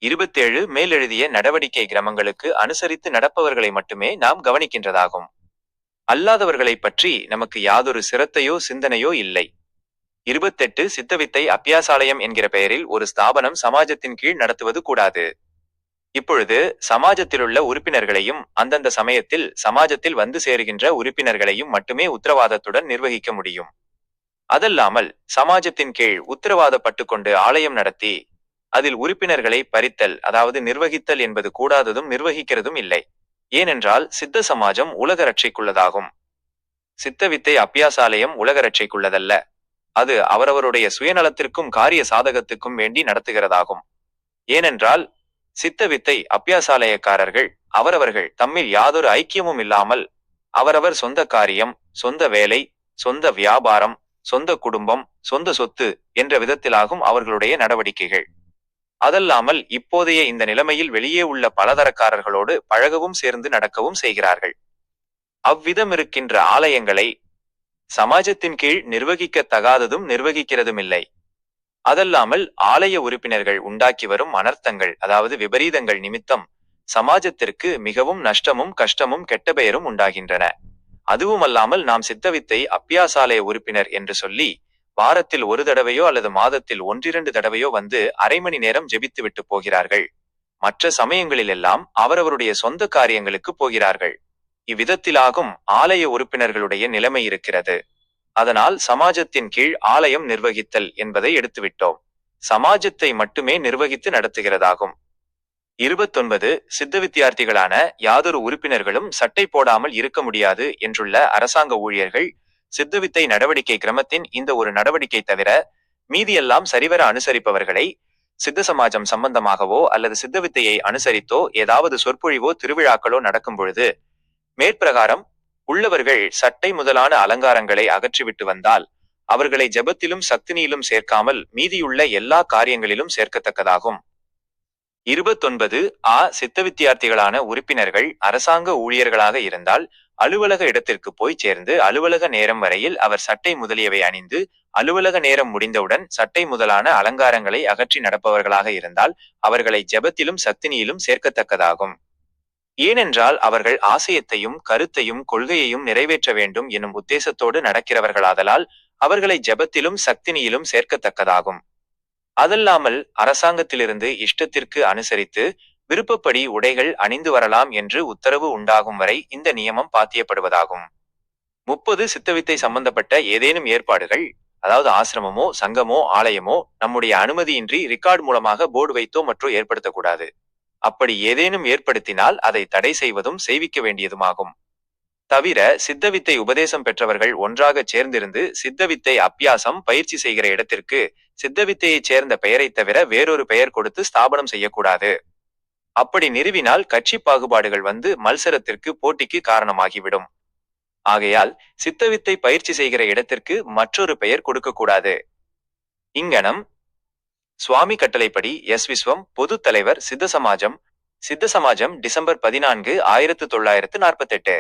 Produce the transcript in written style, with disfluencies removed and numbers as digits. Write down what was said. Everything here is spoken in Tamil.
27 மேலெழுதிய நடவடிக்கை கிரமங்களுக்கு அனுசரித்து நடப்பவர்களை மட்டுமே நாம் கவனிக்கின்றதாகும். அல்லாதவர்களை பற்றி நமக்கு யாதொரு சிரத்தையோ சிந்தனையோ இல்லை. 28 சித்தவித்தை அப்பியாசாலயம் என்கிற பெயரில் ஒரு ஸ்தாபனம் சமாஜத்தின் கீழ் நடத்துவது கூடாது. இப்பொழுது சமாஜத்திலுள்ள உறுப்பினர்களையும் அந்தந்த சமயத்தில் சமாஜத்தில் வந்து சேருகின்ற உறுப்பினர்களையும் மட்டுமே உத்தரவாதத்துடன் நிர்வகிக்க முடியும். அதல்லாமல் சமாஜத்தின் கீழ் உத்தரவாதப்பட்டு கொண்டு ஆலயம் நடத்தி அதில் உறுப்பினர்களை பறித்தல் அதாவது நிர்வகித்தல் என்பது கூடாததும் நிர்வகிக்கிறதும் இல்லை. ஏனென்றால் சித்த சமாஜம் உலக ரட்சைக்குள்ளதாகும். சித்தவித்தை அப்பியாசாலயம் உலக ரட்சைக்குள்ளதல்ல. அது அவரவருடைய சுயநலத்திற்கும் காரிய சாதகத்துக்கும் வேண்டி நடத்துகிறதாகும். ஏனென்றால் சித்தவித்தை அப்பியாசாலயக்காரர்கள் அவரவர்கள் தம்மில் யாதொரு ஐக்கியமும் இல்லாமல் அவரவர் சொந்த காரியம், சொந்த வேலை, சொந்த வியாபாரம், சொந்த குடும்பம், சொந்த சொத்து என்ற விதத்திலாகும் அவர்களுடைய நடவடிக்கைகள். அதல்லாமல் இப்போதைய இந்த நிலைமையில் வெளியே உள்ள பலதரக்காரர்களோடு பழகவும் சேர்ந்து நடக்கவும் செய்கிறார்கள். அவ்விதம் இருக்கின்ற ஆலயங்களை சமாஜத்தின் கீழ் நிர்வகிக்க தகாததும் நிர்வகிக்கிறதுமில்லை. அதல்லாமல் ஆலய உறுப்பினர்கள் உண்டாக்கி வரும் அனர்த்தங்கள் அதாவது விபரீதங்கள் நிமித்தம் சமாஜத்திற்கு மிகவும் நஷ்டமும் கஷ்டமும் கெட்ட பெயரும் உண்டாகின்றன. அதுவுமல்லாமல் நாம் சித்தவித்தை அப்பியாசாலய உறுப்பினர் என்று சொல்லி வாரத்தில் ஒரு தடவையோ அல்லது மாதத்தில் 1-2 தடவையோ வந்து அரை மணி நேரம் ஜெபித்து விட்டு போகிறார்கள். மற்ற சமயங்களிலெல்லாம் அவரவருடைய சொந்த காரியங்களுக்கு போகிறார்கள். இவ்விதத்திலாகும் ஆலய உறுப்பினர்களுடைய நிலைமை இருக்கிறது. அதனால் சமாஜத்தின் கீழ் ஆலயம் நிர்வகித்தல் என்பதை எடுத்துவிட்டோம். சமாஜத்தை மட்டுமே நிர்வகித்து நடத்துகிறதாகும். 29 சித்த வித்தியார்த்திகளான யாதொரு உறுப்பினர்களும் சட்டை போடாமல் இருக்க முடியாது என்றுள்ள அரசாங்க ஊழியர்கள் சித்தவித்தை நடவடிக்கை கிரமத்தின் இந்த ஒரு நடவடிக்கை தவிர மீதியெல்லாம் சரிவர அனுசரிப்பவர்களை சித்த சமாஜம் சம்பந்தமாகவோ அல்லது சித்தவித்தையை அனுசரித்தோ ஏதாவது சொற்பொழிவோ திருவிழாக்களோ நடக்கும் பொழுது மேற்பிரகாரம் உள்ளவர்கள் சட்டை முதலான அலங்காரங்களை அகற்றிவிட்டு வந்தால் அவர்களை ஜபத்திலும் சக்தினியிலும் சேர்க்காமல் மீதியுள்ள எல்லா காரியங்களிலும் சேர்க்கத்தக்கதாகும். 29 சித்த வித்தியார்த்திகளான உறுப்பினர்கள் அரசாங்க ஊழியர்களாக இருந்தால் அலுவலக இடத்திற்கு போய் சேர்ந்து அலுவலக நேரம் வரையில் அவர் சட்டை முதலியவை அணிந்து அலுவலக நேரம் முடிந்தவுடன் சட்டை முதலான அலங்காரங்களை அகற்றி நடப்பவர்களாக இருந்தால் அவர்களை ஜபத்திலும் சக்தினியிலும் சேர்க்கத்தக்கதாகும். ஏனென்றால் அவர்கள் ஆசையத்தையும் கருத்தையும் கொள்கையையும் நிறைவேற்ற வேண்டும் எனும் உத்தேசத்தோடு நடக்கிறவர்களாதலால் அவர்களை ஜபத்திலும் சக்தினியிலும் சேர்க்கத்தக்கதாகும். அதல்லாமல் அரசாங்கத்திலிருந்து இஷ்டத்திற்கு அனுசரித்து விருப்பப்படி உடைகள் அணிந்து வரலாம் என்று உத்தரவு உண்டாகும் வரை இந்த நியமம் பாத்தியப்படுவதாகும். 30 சித்தவித்தை சம்பந்தப்பட்ட ஏதேனும் ஏற்பாடுகள் அதாவது ஆசிரமமோ சங்கமோ ஆலயமோ நம்முடைய அனுமதியின்றி ரிகார்டு மூலமாக போர்டு வைத்தோ மற்றோ ஏற்படுத்தக்கூடாது. அப்படி ஏதேனும் ஏற்படுத்தினால் அதை தடை செய்வதும் செய்விக்க வேண்டியதுமாகும். தவிர சித்தவித்தை உபதேசம் பெற்றவர்கள் ஒன்றாக சேர்ந்திருந்து சித்தவித்தை அப்பியாசம் பயிற்சி செய்கிற இடத்திற்கு சித்தவித்தையைச் சேர்ந்த பெயரை தவிர வேறொரு பெயர் கொடுத்து ஸ்தாபனம் செய்யக்கூடாது. அப்படி நிறுவினால் கட்சி பாகுபாடுகள் வந்து மல்சரத்திற்கு போட்டிக்கு காரணமாகிவிடும். ஆகையால் சித்தவித்தை பயிற்சி செய்கிற இடத்திற்கு மற்றொரு பெயர் கொடுக்கக்கூடாது. இங்கனம் சுவாமி கட்டளைப்படி எஸ். விஸ்வம் பொது தலைவர் சித்த சமாஜம் டிசம்பர் 14, 1948.